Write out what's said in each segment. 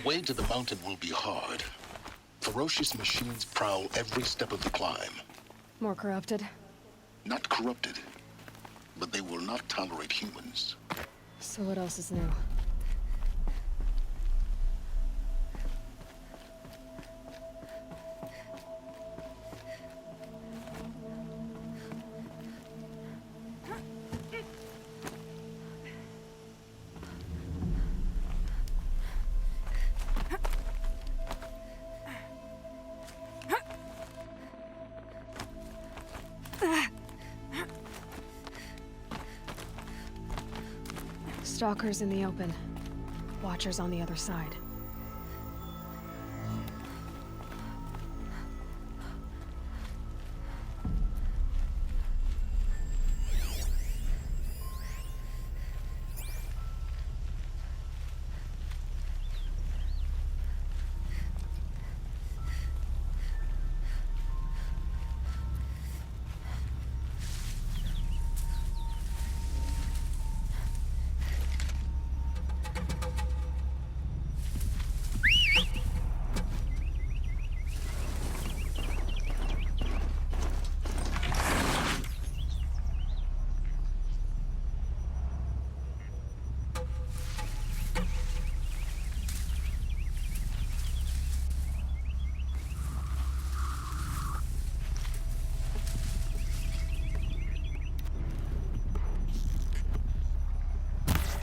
way to the mountain will be hard. Ferocious machines prowl every step of the climb. More corrupted? Not corrupted, but they will not tolerate humans. So what else is new? Stalkers in the open. Watchers on the other side.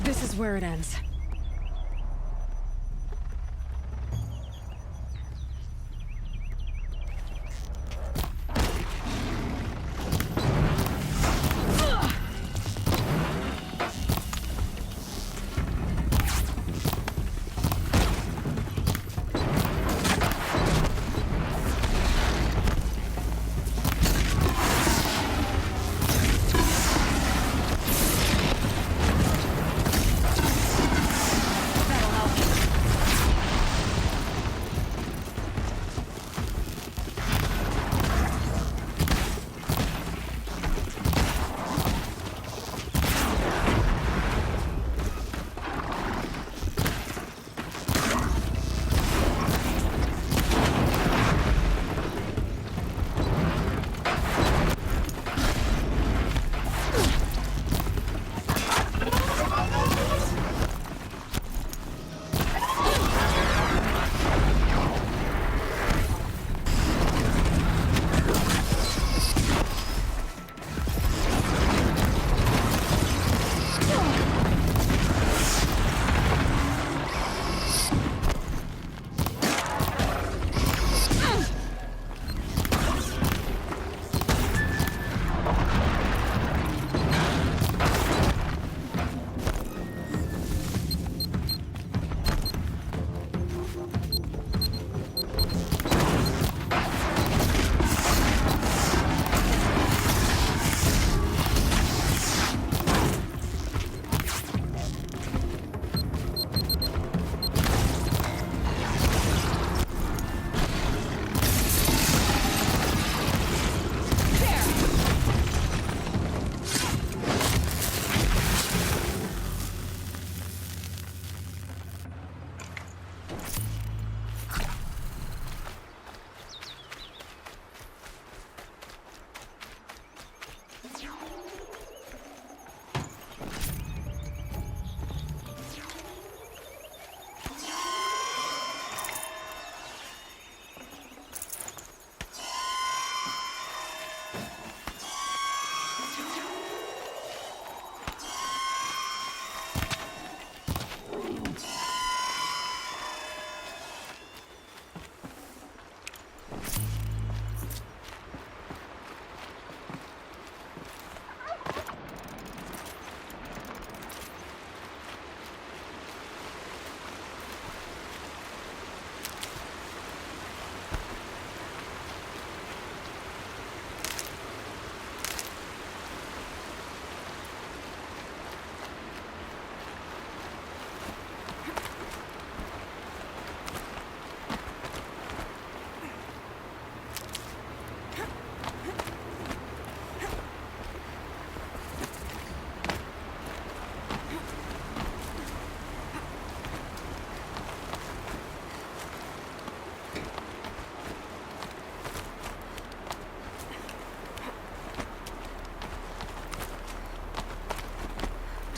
This is where it ends.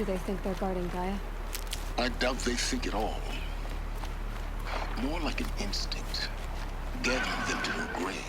they think they're guarding Gaia? I doubt they think at all. More like an instinct, gathering them to her grave.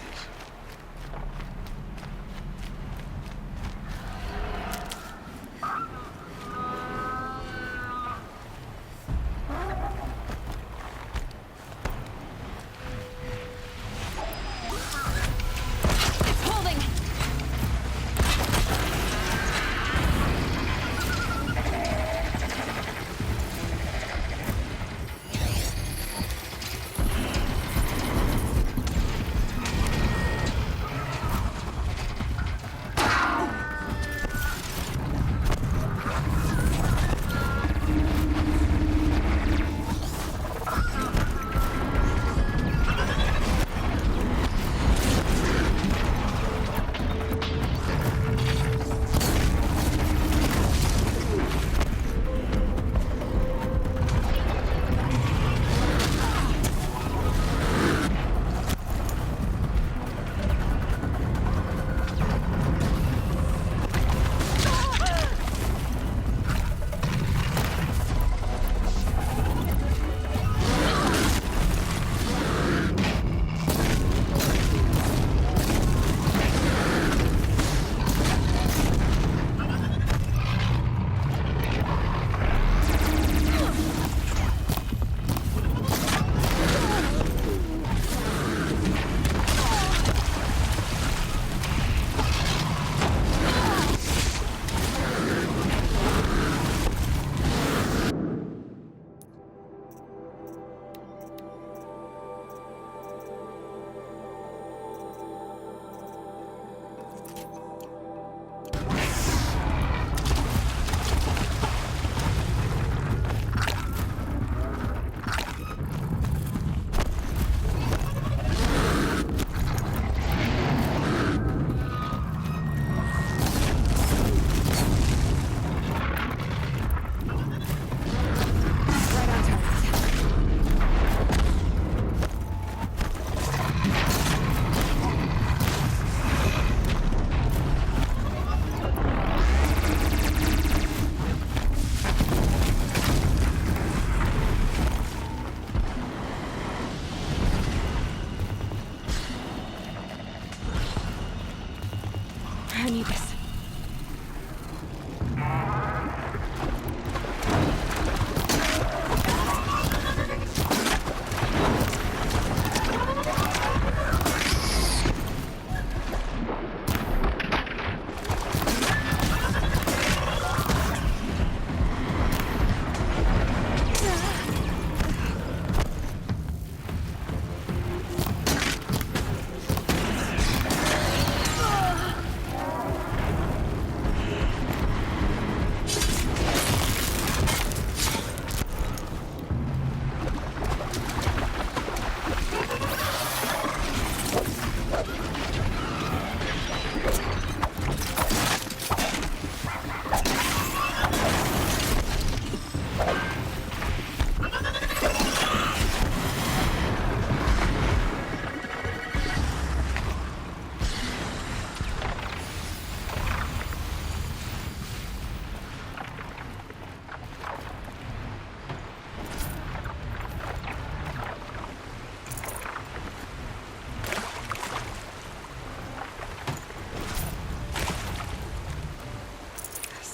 I need this.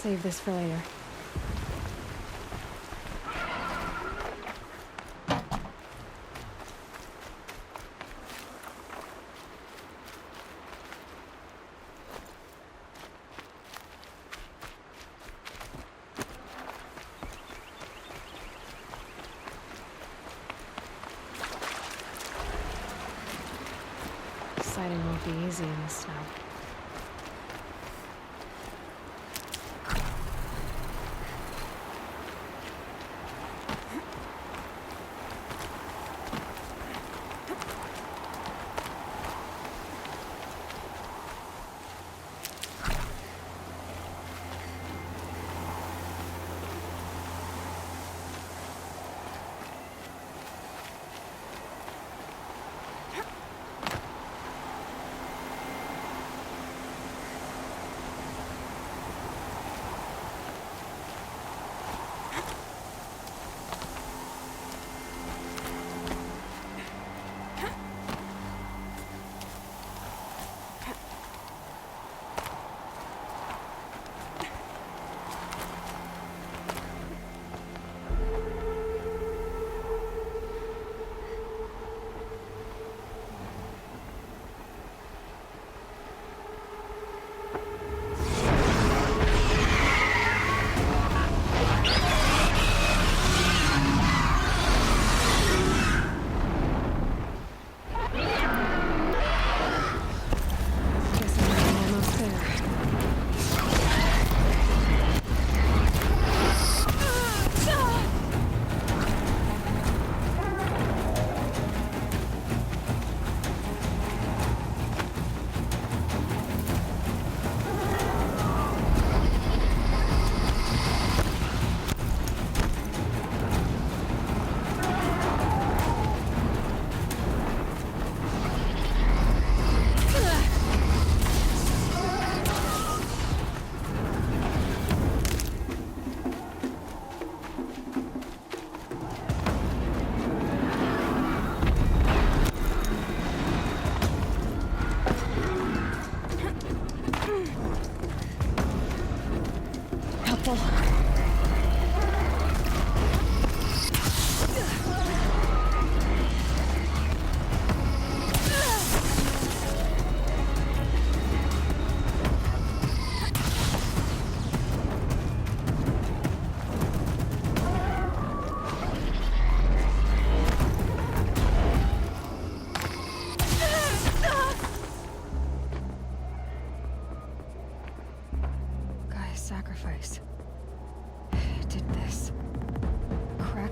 Save this for later. Sighting won't be easy in the snow.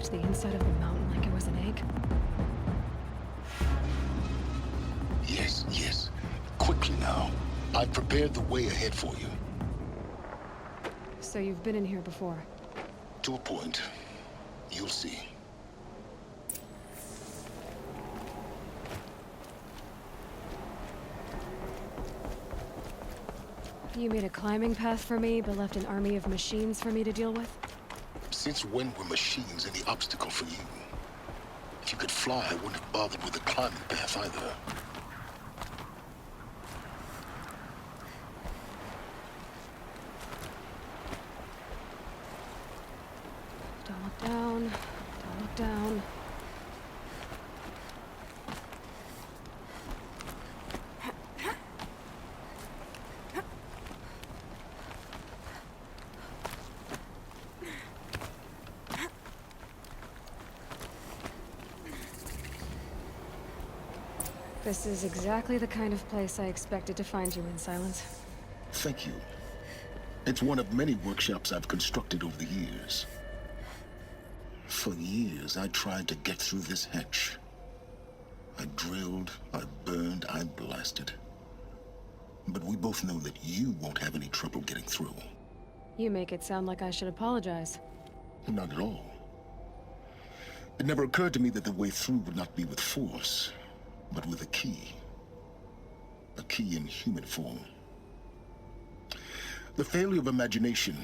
cracked the inside of the mountain like it was an egg? Yes, yes. Quickly now. I've prepared the way ahead for you. So you've been in here before? To a point. You'll see. You made a climbing path for me, but left an army of machines for me to deal with? Since when were machines any obstacle for you? If you could fly, I wouldn't have bothered with the climbing path either. Don't look down. Don't look down. This is exactly the kind of place I expected to find you in, Silence. Thank you. It's one of many workshops I've constructed over the years. For years, I tried to get through this hatch. I drilled, I burned, I blasted. But we both know that you won't have any trouble getting through. You make it sound like I should apologize. Not at all. It never occurred to me that the way through would not be with force, but with a key. A key in human form. The failure of imagination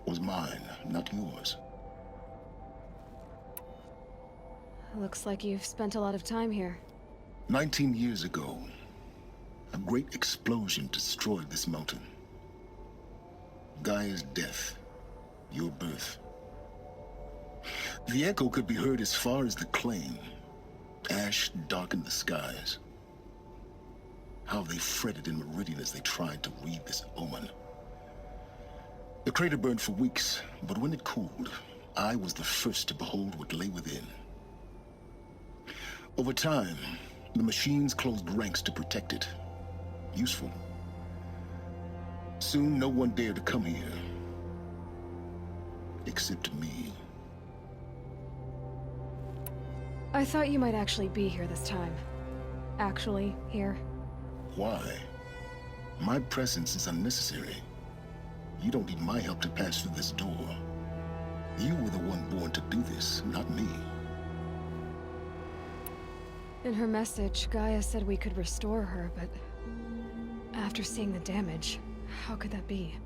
was mine, not yours. Looks like you've spent a lot of time here. 19 years ago, a great explosion destroyed this mountain. Gaia's death, your birth. The echo could be heard as far as the claim. Ash darkened the skies. How they fretted in Meridian as they tried to read this omen. The crater burned for weeks, but when it cooled, I was the first to behold what lay within. Over time, the machines closed ranks to protect it. Useful. Soon, no one dared to come here. Except me. I thought you might actually be here this time. Actually, here. Why? My presence is unnecessary. You don't need my help to pass through this door. You were the one born to do this, not me. In her message, Gaia said we could restore her, but after seeing the damage, how could that be?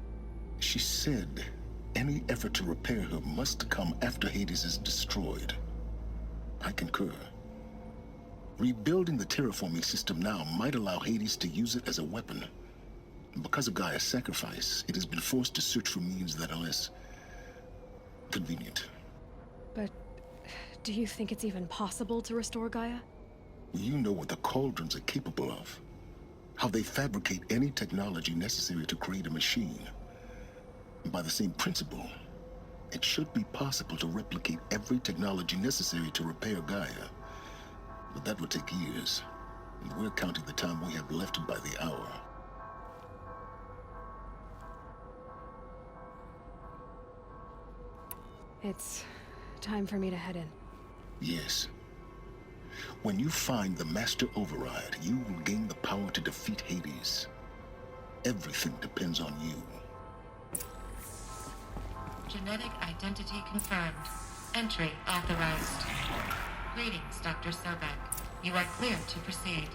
She said any effort to repair her must come after Hades is destroyed. I concur. Rebuilding the terraforming system now might allow Hades to use it as a weapon. Because of Gaia's sacrifice, it has been forced to search for means that are less convenient. But do you think it's even possible to restore Gaia? You know what the Cauldrons are capable of. How they fabricate any technology necessary to create a machine. By the same principle, it should be possible to replicate every technology necessary to repair Gaia. But that would take years, and we're counting the time we have left by the hour. It's time for me to head in. Yes. When you find the Master Override, you will gain the power to defeat Hades. Everything depends on you. Genetic identity confirmed. Entry authorized. Greetings, Dr. Sobeck. You are clear to proceed.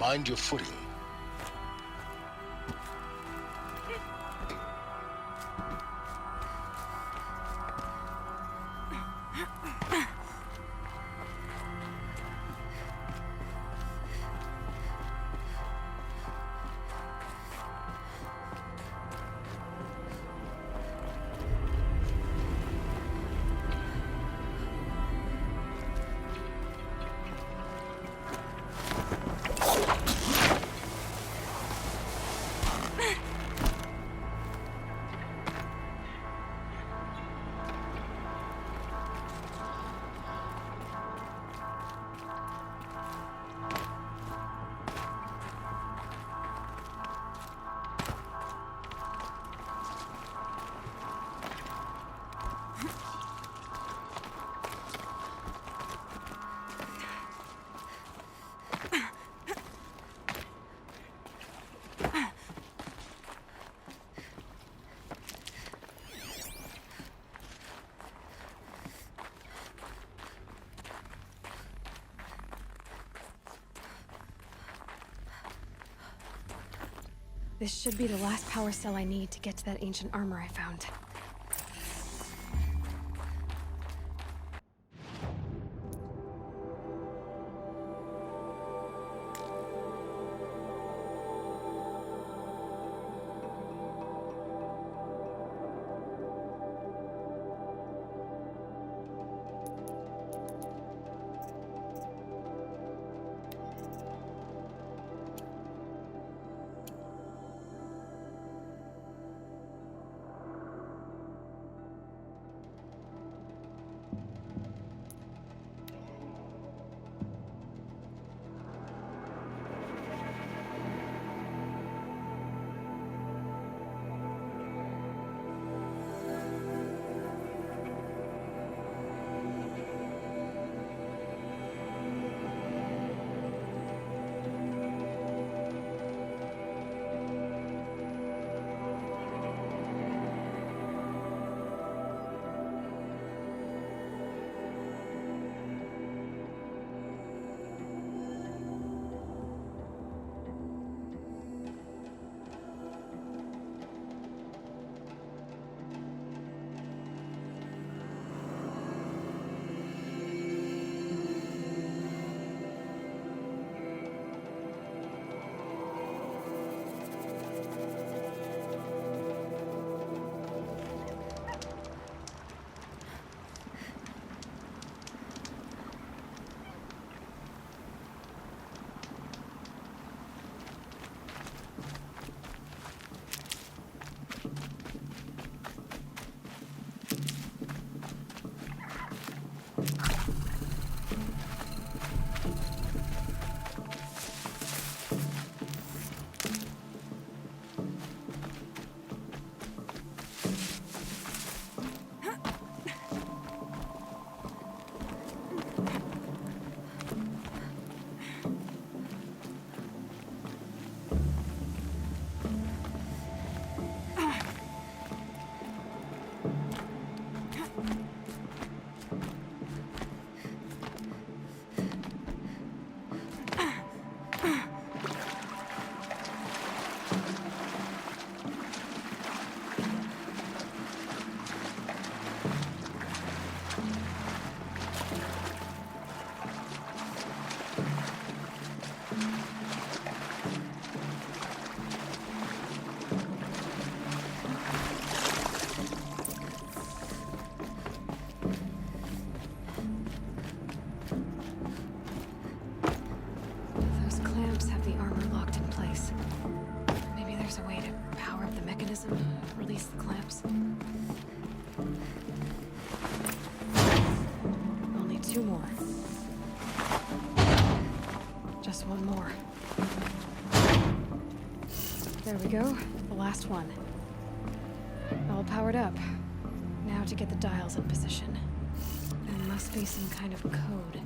Mind your footing. This should be the last power cell I need to get to that ancient armor I found. Release the clamps. Only 2 more. Just 1 more. There we go. The last one. All powered up. Now to get the dials in position. There must be some kind of code.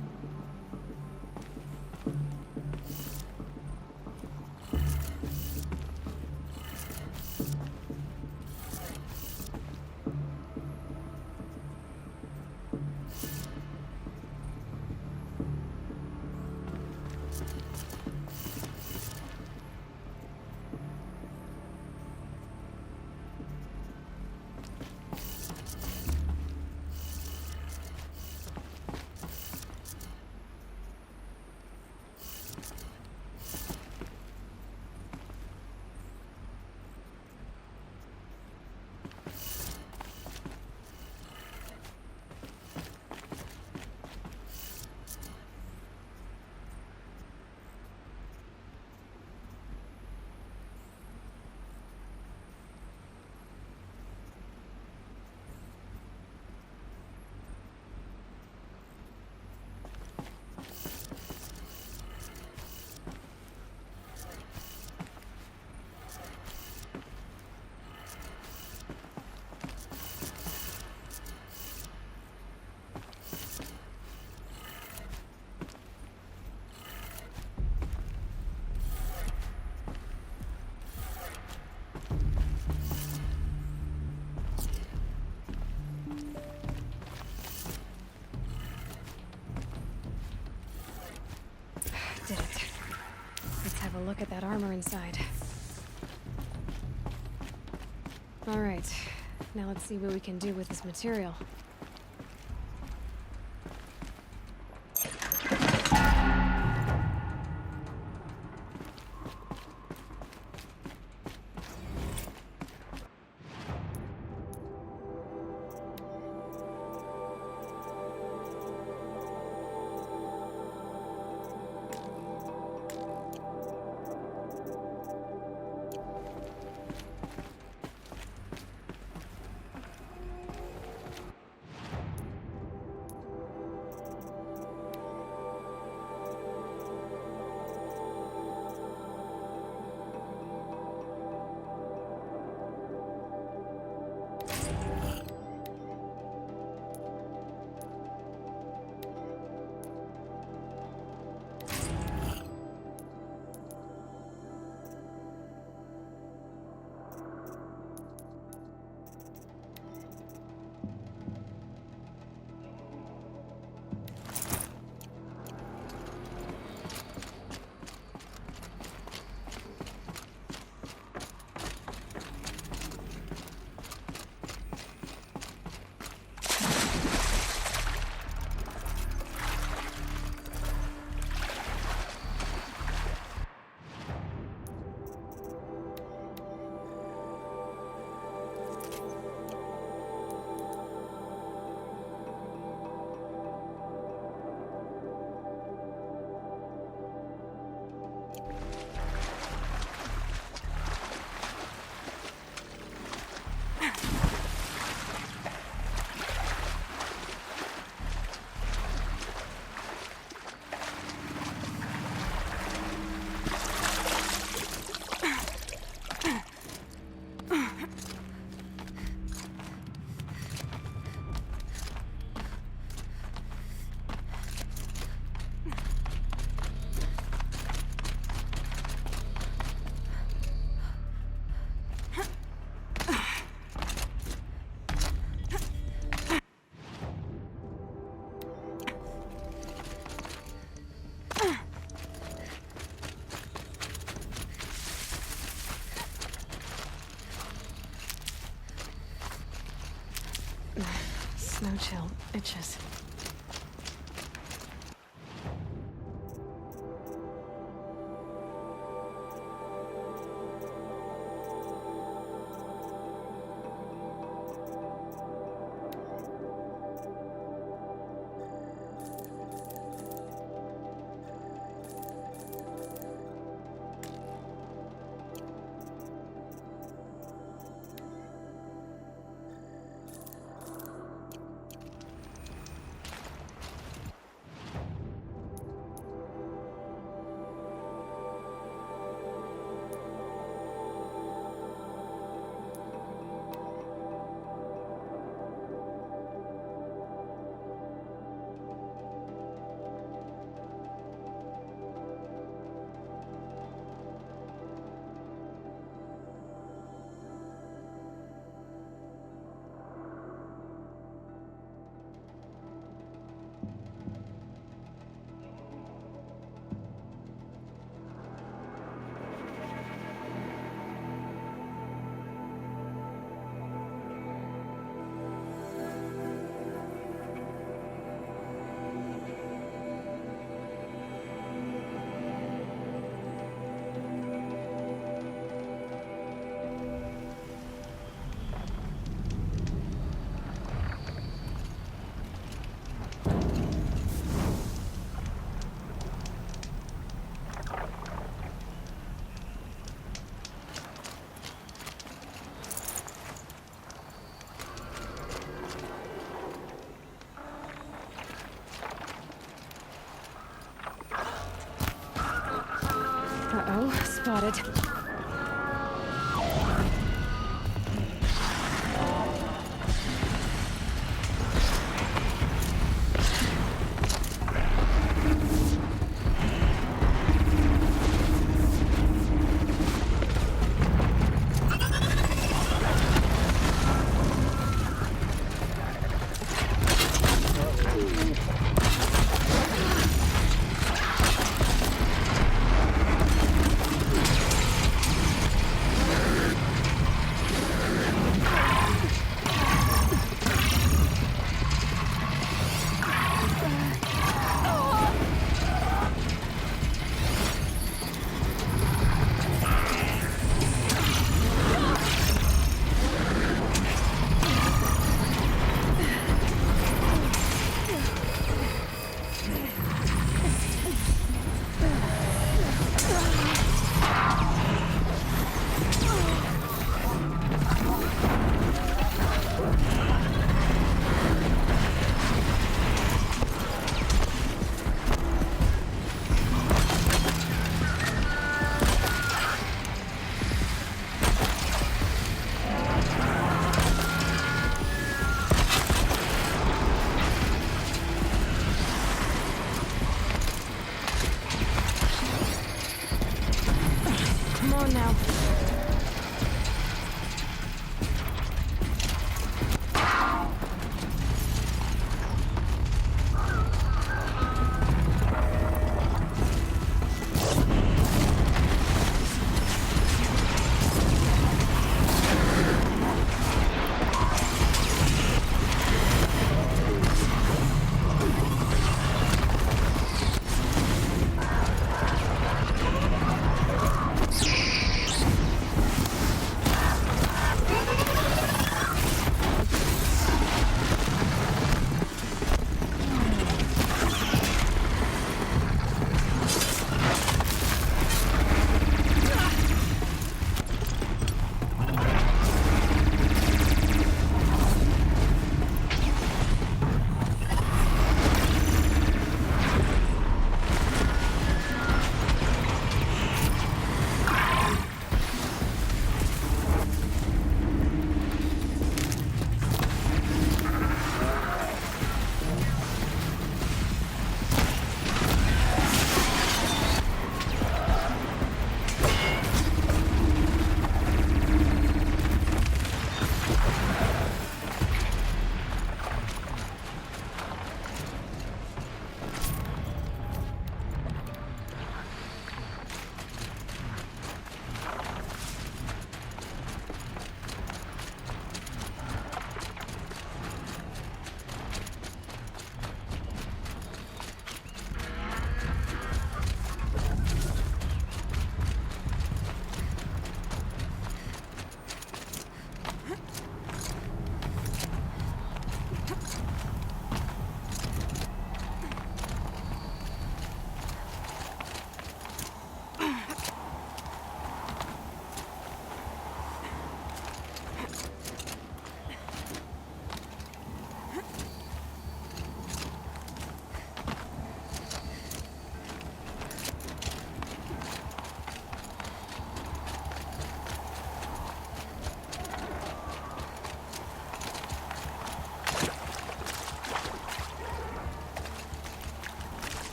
Did it. Let's have a look at that armor inside. Alright, now let's see what we can do with this material. Snow chill itches. Uh-oh, spotted. now.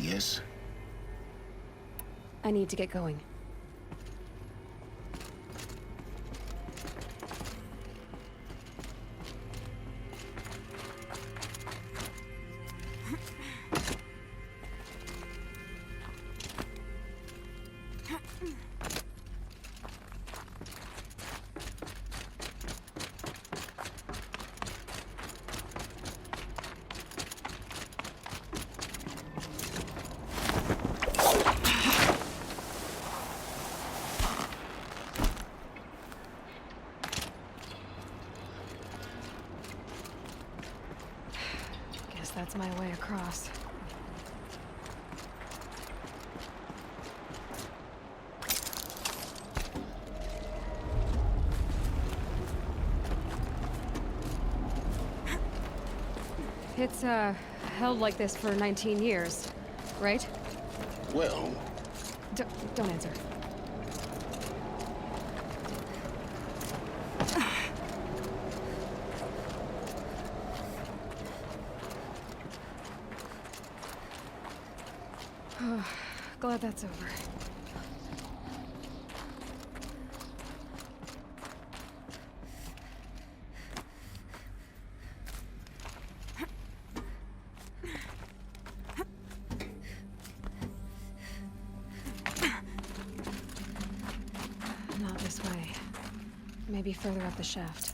Yes? I need to get going. Guess that's my way across. It's, held like this for 19 years, right? Well, Don't answer. Glad that's over. Not this way. Maybe further up the shaft.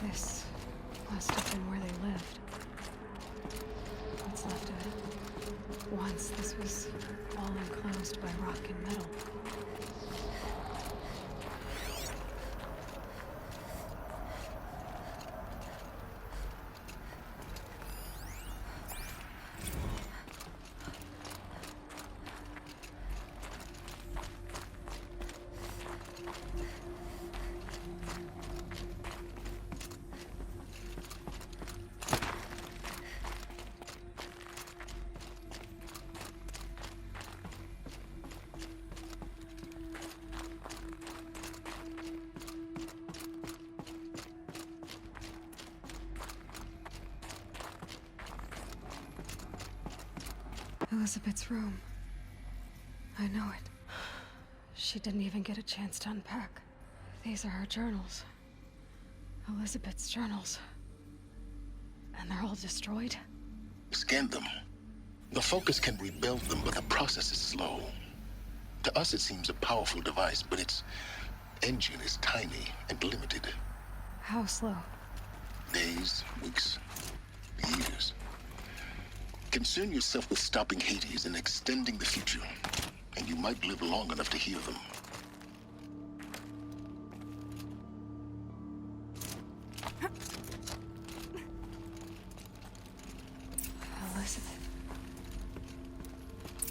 This must have been where they lived. What's left of it? Once this was all enclosed by rock and metal. Elizabeth's room. I know it. She didn't even get a chance to unpack. These are her journals. Elizabeth's journals. And they're all destroyed? scan them. The Focus can rebuild them, but the process is slow. To us, it seems a powerful device, but its engine is tiny and limited. How slow? Days, weeks, years. Concern yourself with stopping Hades and extending the future, and you might live long enough to hear them. Elizabeth.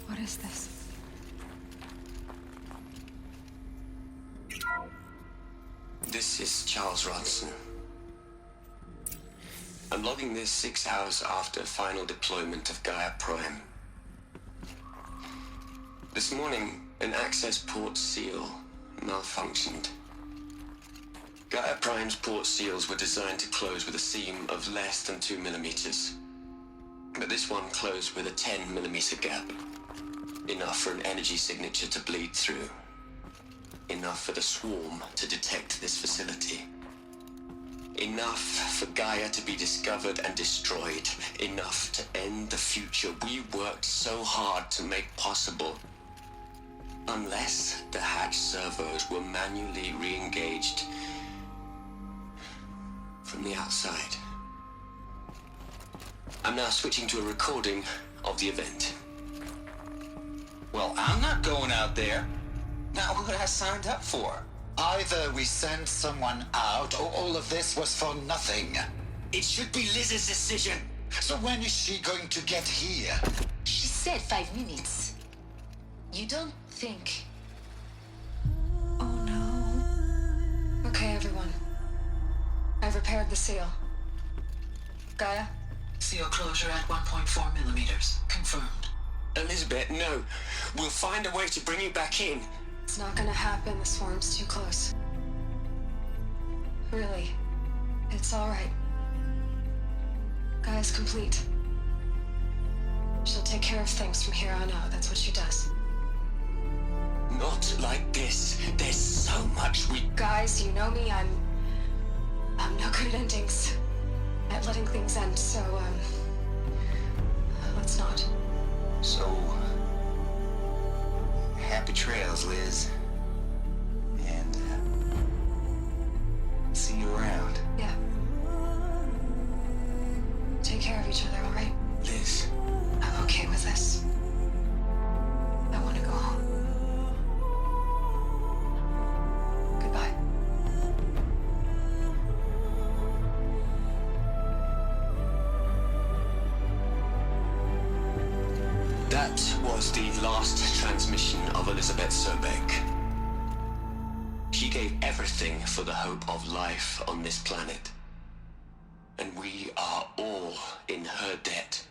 What is this? This is Charles Ronson. I'm logging this 6 hours after final deployment of Gaia Prime. This morning, an access port seal malfunctioned. Gaia Prime's port seals were designed to close with a seam of less than 2 millimeters. But this one closed with a 10 millimeter gap. Enough for an energy signature to bleed through. Enough for the swarm to detect this facility. Enough for Gaia to be discovered and destroyed. Enough to end the future we worked so hard to make possible. Unless the hatch servos were manually re-engaged from the outside. I'm now switching to a recording of the event. Well, I'm not going out there. Not what I signed up for. Either we send someone out, or all of this was for nothing. It should be Liz's decision. So when is she going to get here? She said 5 minutes. You don't think... Oh no. Okay, everyone. I've repaired the seal. Gaia? Seal closure at 1.4 millimeters. Confirmed. Elizabeth, no. We'll find a way to bring you back in. It's not gonna happen. The swarm's too close. Really. It's alright. Gaia's complete. She'll take care of things from here on out. That's what she does. Not like this. There's so much we... Guys, you know me. I'm no good at endings. At letting things end, so, let's not. So... happy trails, Liz. And, see you around. Yeah. Take care of That was the last transmission of Elizabeth Sobeck. She gave everything for the hope of life on this planet. And we are all in her debt.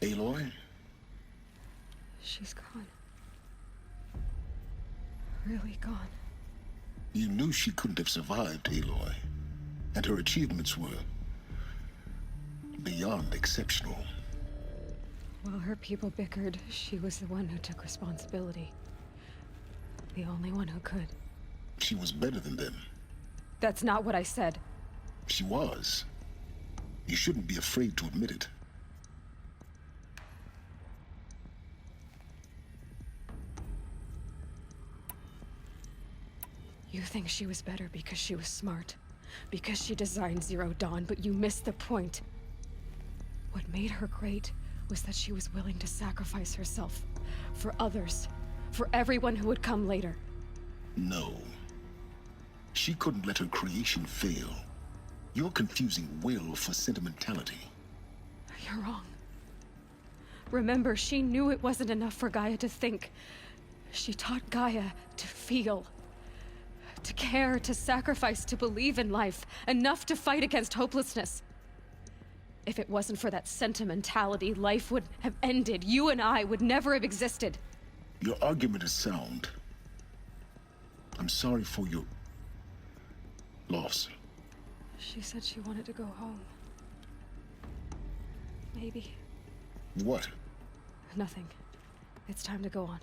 Aloy? She's gone. Really gone. You knew she couldn't have survived, Aloy. And her achievements were beyond exceptional. While her people bickered, she was the one who took responsibility. The only one who could. She was better than them. That's not what I said. She was. You shouldn't be afraid to admit it. You think she was better because she was smart, because she designed Zero Dawn, but you missed the point. What made her great was that she was willing to sacrifice herself for others, for everyone who would come later. No. She couldn't let her creation fail. You're confusing will for sentimentality. You're wrong. Remember, she knew it wasn't enough for Gaia to think. She taught Gaia to feel. To care, to sacrifice, to believe in life, enough to fight against hopelessness. If it wasn't for that sentimentality, life would have ended. You and I would never have existed. Your argument is sound. I'm sorry for your loss. She said she wanted to go home. Maybe. What? Nothing. It's time to go on.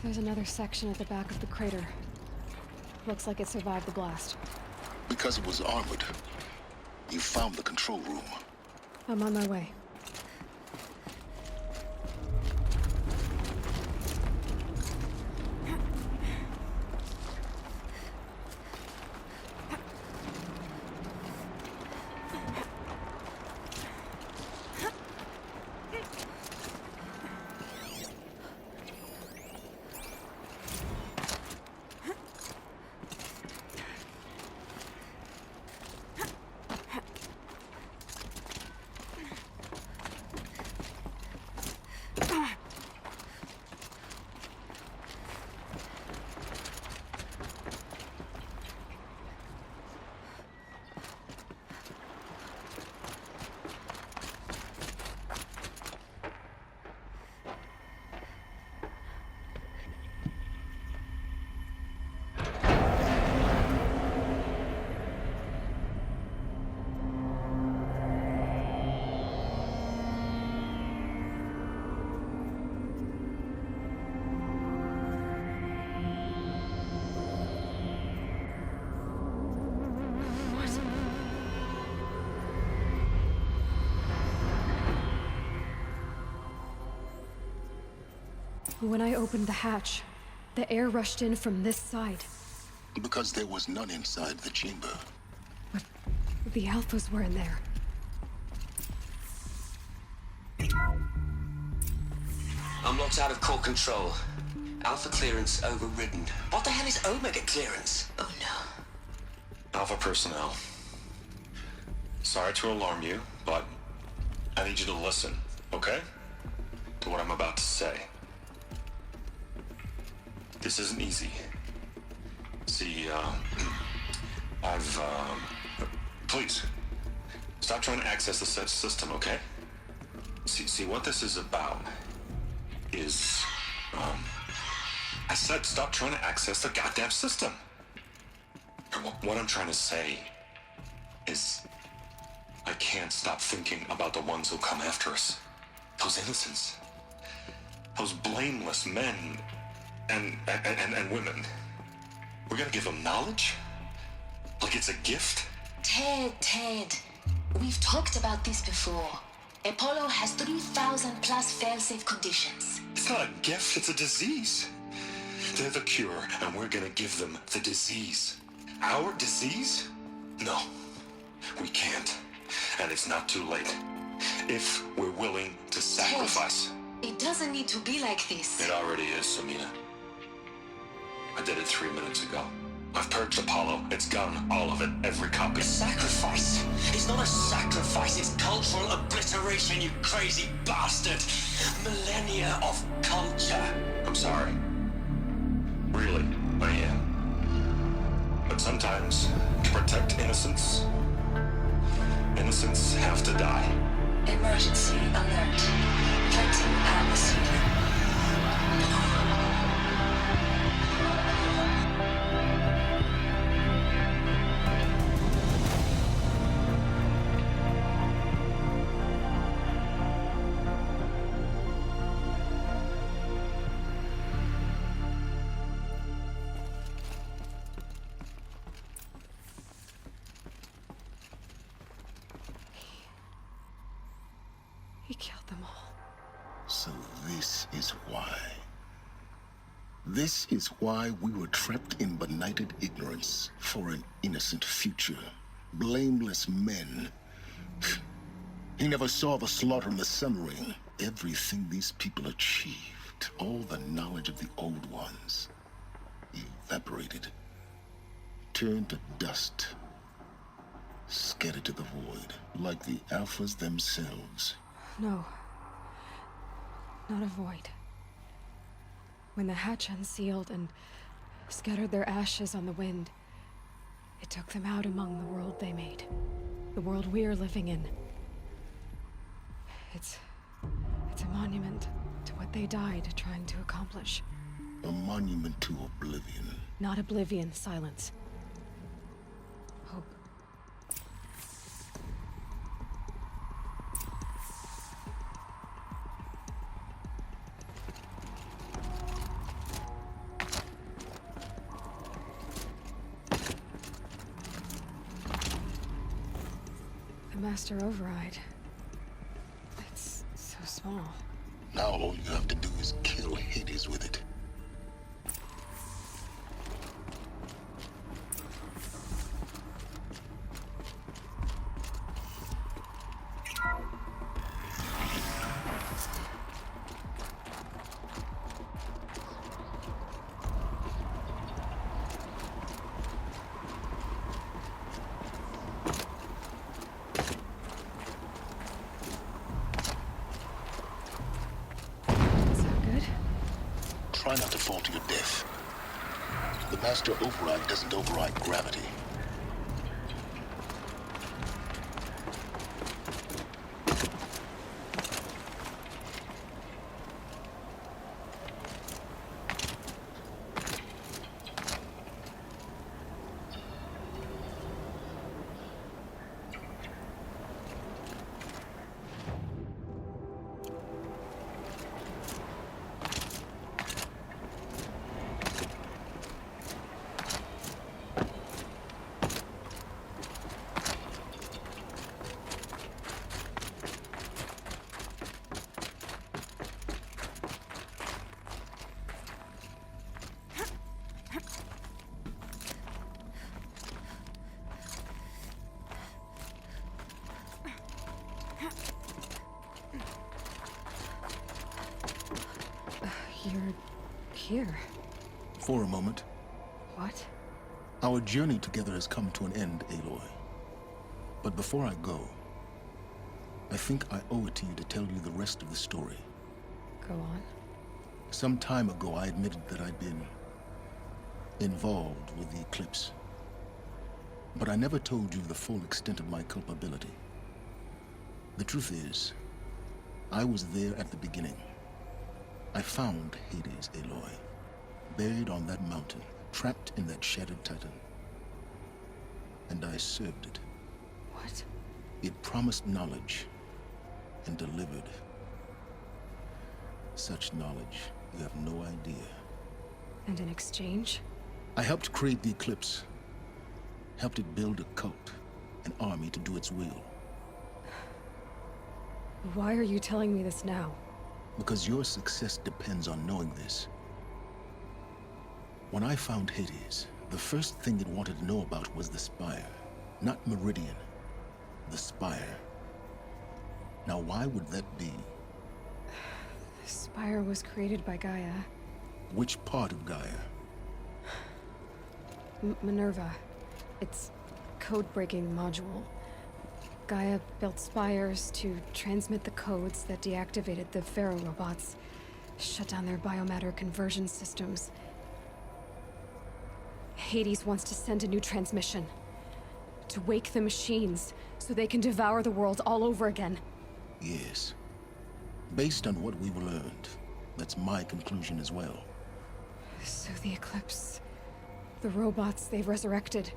There's another section at the back of the crater. Looks like it survived the blast. Because it was armored. You found the control room. I'm on my way. When I opened the hatch, the air rushed in from this side. Because there was none inside the chamber. But the Alphas were in there. I'm locked out of core control. Alpha clearance overridden. What the hell is Omega clearance? Oh no. Alpha personnel. Sorry to alarm you, but I need you to listen, okay? To what I'm about to say. This isn't easy. See, please, stop trying to access the system, okay? See, what this is about is, I said stop trying to access the goddamn system. What I'm trying to say is, I can't stop thinking about the ones who come after us. Those innocents. Those blameless men and women. We're gonna give them knowledge? Like it's a gift? Ted. We've talked about this before. Apollo has 3,000 plus fail-safe conditions. It's not a gift, it's a disease. They're the cure, and we're gonna give them the disease. Our disease? No, we can't. And it's not too late. If we're willing to sacrifice. Ted, it doesn't need to be like this. It already is, Samina. I did it 3 minutes ago. I've purged Apollo. It's gone. All of it. Every copy. Sacrifice? It's not a sacrifice, it's cultural obliteration, you crazy bastard! Millennia of culture! I'm sorry. Really, I am. But sometimes, to protect innocence, innocents have to die. Emergency alert. Cleansing atmosphere. He killed them all. So this is why. This is why we were trapped in benighted ignorance for an innocent future. Blameless men. He never saw the slaughter and the summering. Everything these people achieved, all the knowledge of the old ones, evaporated, turned to dust, scattered to the void, like the Alphas themselves. No. Not a void. When the hatch unsealed and scattered their ashes on the wind, it took them out among the world they made. The world we're living in. It's a monument to what they died trying to accomplish. A monument to oblivion. Not oblivion, silence. Hope. The Master Override. It's so small. Now all you have to do is kill Hades with it. Try not to fall to your death. The Master Override doesn't override gravity. You're here. For a moment. What? Our journey together has come to an end, Aloy. But before I go, I think I owe it to you to tell you the rest of the story. Go on. Some time ago, I admitted that I'd been involved with the eclipse. But I never told you the full extent of my culpability. The truth is, I was there at the beginning. I found Hades, Aloy, buried on that mountain, trapped in that shattered titan. And I served it. What? It promised knowledge and delivered. Such knowledge, you have no idea. And in exchange? I helped create the eclipse. Helped it build a cult, an army to do its will. Why are you telling me this now? Because your success depends on knowing this. When I found Hades, the first thing it wanted to know about was the Spire. Not Meridian. The Spire. Now why would that be? The Spire was created by Gaia. Which part of Gaia? Minerva. Its code-breaking module. Gaia built spires to transmit the codes that deactivated the Pharaoh robots, shut down their biomatter conversion systems. Hades wants to send a new transmission. To wake the machines, so they can devour the world all over again. Yes. Based on what we've learned, that's my conclusion as well. So the Eclipse... the robots they've resurrected...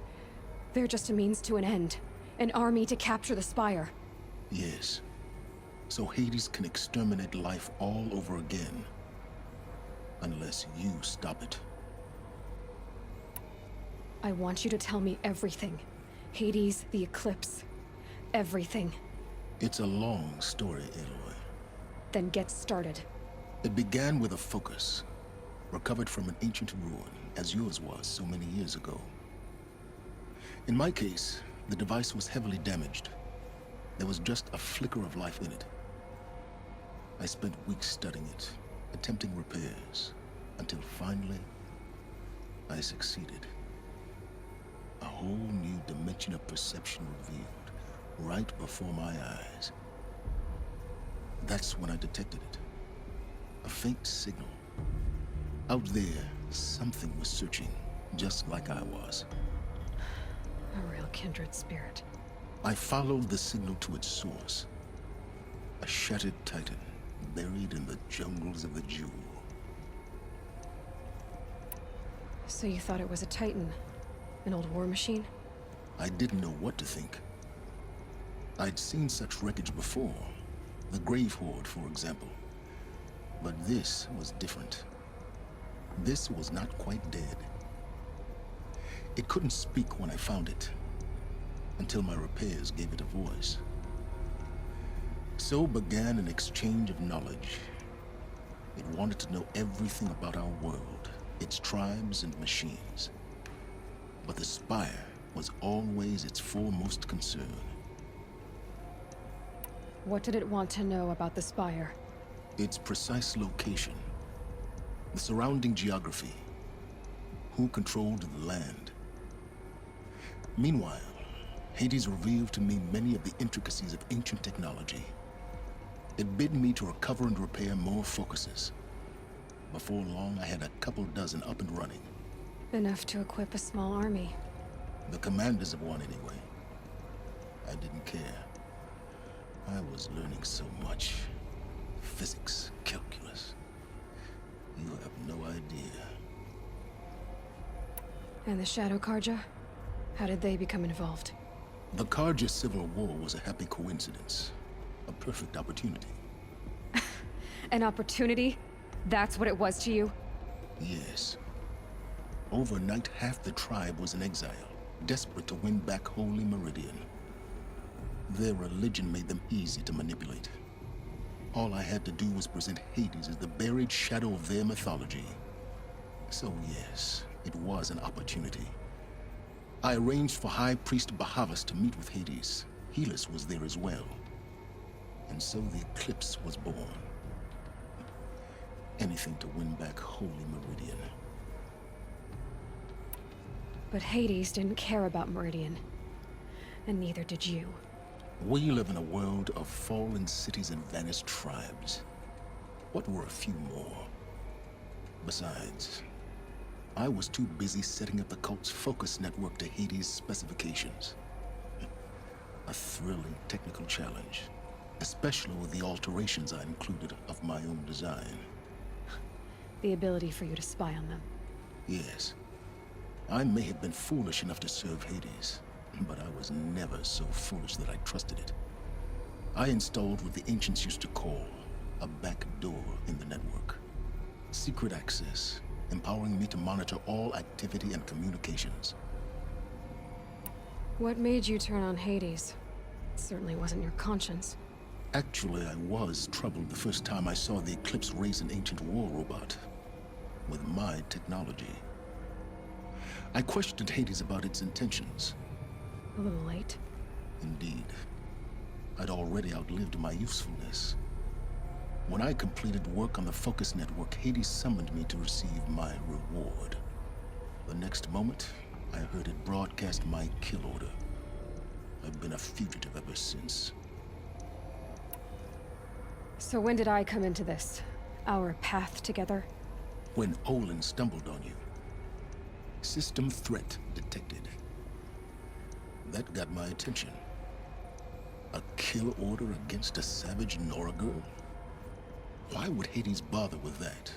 they're just a means to an end. An army to capture the Spire. Yes. So Hades can exterminate life all over again. Unless you stop it. I want you to tell me everything. Hades, the Eclipse. Everything. It's a long story, Aloy. Then get started. It began with a focus. Recovered from an ancient ruin, as yours was so many years ago. In my case, the device was heavily damaged. There was just a flicker of life in it. I spent weeks studying it, attempting repairs, until finally, I succeeded. A whole new dimension of perception revealed, right before my eyes. That's when I detected it. A faint signal. Out there, something was searching, just like I was. A real kindred spirit. I followed the signal to its source. A shattered titan, buried in the jungles of the Jewel. So you thought it was a Titan? An old war machine? I didn't know what to think. I'd seen such wreckage before. The Grave Horde, for example. But this was different. This was not quite dead. It couldn't speak when I found it, until my repairs gave it a voice. So began an exchange of knowledge. It wanted to know everything about our world, its tribes and machines. But the Spire was always its foremost concern. What did it want to know about the Spire? Its precise location, the surrounding geography, who controlled the land. Meanwhile, Hades revealed to me many of the intricacies of ancient technology. It bid me to recover and repair more focuses. Before long, I had a couple dozen up and running. Enough to equip a small army. The commanders of one, anyway. I didn't care. I was learning so much. Physics, calculus. You have no idea. And the Shadow Karja? How did they become involved? The Karja Civil War was a happy coincidence. A perfect opportunity. An opportunity? That's what it was to you? Yes. Overnight, half the tribe was in exile, desperate to win back Holy Meridian. Their religion made them easy to manipulate. All I had to do was present Hades as the buried shadow of their mythology. So yes, it was an opportunity. I arranged for High Priest Bahavas to meet with Hades. Helis was there as well. And so the Eclipse was born. Anything to win back Holy Meridian. But Hades didn't care about Meridian. And neither did you. We live in a world of fallen cities and vanished tribes. What were a few more? Besides, I was too busy setting up the cult's focus network to Hades' specifications. A thrilling technical challenge, especially with the alterations I included of my own design. The ability for you to spy on them. Yes, I may have been foolish enough to serve Hades, but I was never so foolish that I trusted it. I installed what the ancients used to call a back door in the network. Secret access, empowering me to monitor all activity and communications. What made you turn on Hades? It certainly wasn't your conscience. Actually, I was troubled the first time I saw the Eclipse raise an ancient war robot with my technology. I questioned Hades about its intentions. A little late. Indeed. I'd already outlived my usefulness. When I completed work on the Focus Network, Hades summoned me to receive my reward. The next moment, I heard it broadcast my kill order. I've been a fugitive ever since. So when did I come into this? Our path together? When Olin stumbled on you. System threat detected. That got my attention. A kill order against a savage Nora girl? Why would Hades bother with that?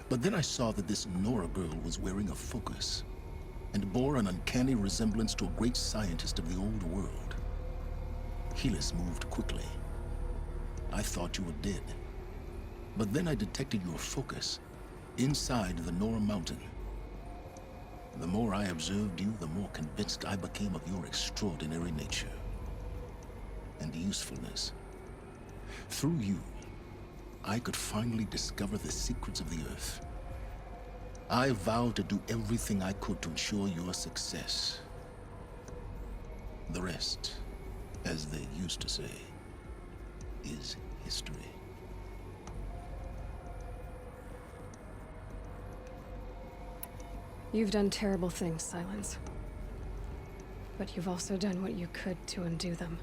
But then I saw that this Nora girl was wearing a focus, and bore an uncanny resemblance to a great scientist of the old world. Helis moved quickly. I thought you were dead. But then I detected your focus inside the Nora mountain. The more I observed you, the more convinced I became of your extraordinary nature and usefulness. Through you, I could finally discover the secrets of the Earth. I vowed to do everything I could to ensure your success. The rest, as they used to say, is history. You've done terrible things, Silence. But you've also done what you could to undo them.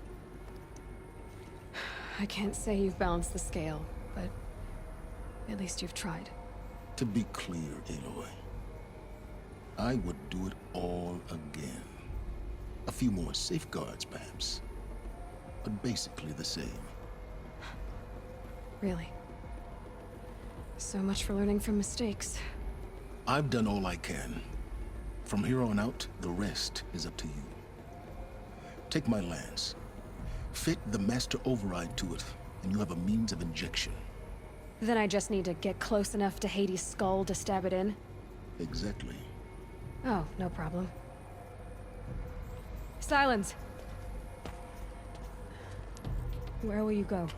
I can't say you've balanced the scale, but at least you've tried. To be clear, Aloy, I would do it all again. A few more safeguards, perhaps, but basically the same. Really. So much for learning from mistakes. I've done all I can. From here on out, the rest is up to you. Take my lance. Fit the master override to it, and you have a means of injection. Then I just need to get close enough to Hades' skull to stab it in? Exactly. Oh, no problem. Silence! Where will you go?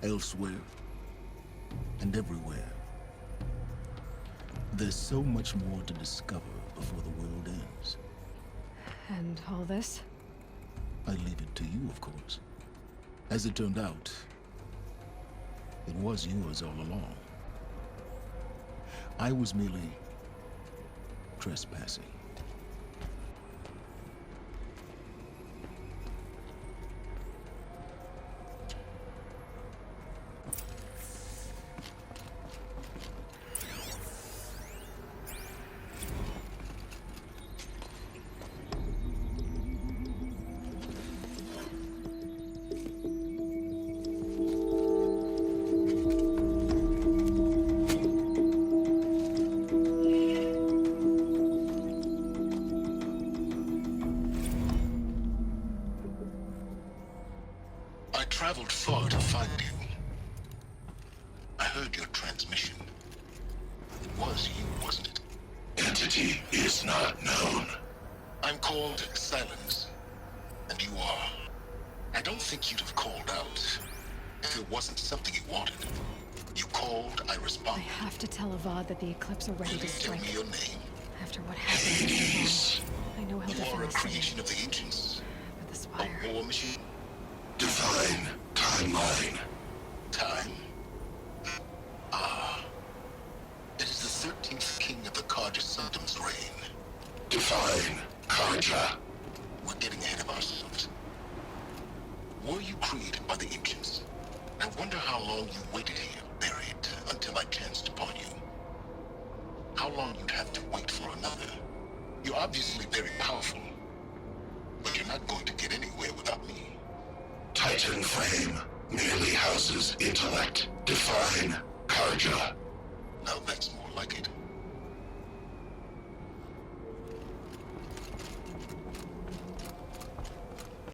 Elsewhere. And everywhere. There's so much more to discover before the world ends. And all this? I leave it to you, of course. As it turned out, it was yours all along. I was merely trespassing. I traveled far to find you. I heard your transmission. It was you, wasn't it? Entity is not known. I'm called Silence, and you are. I don't think you'd have called out if it wasn't something you wanted. You called, I I responded. have to tell Avad that the Eclipse are ready to Tell strike. me your name. After what happened to Sobeck, I know he'll You are defend a the city. creation of the ancients. But the A Spire... war machine. Divine timeline. Time? Ah. It is the 13th king of the Carja Sanctum's reign. Divine Karja. We're getting ahead of ourselves. Were you created by the ancients? I wonder how long you waited here, buried, until I chanced upon you. How long you'd have to wait for another. You're obviously very powerful, but you're not going to get anywhere without me. Titan Flame merely houses intellect. Define Karja. Now that's more like it.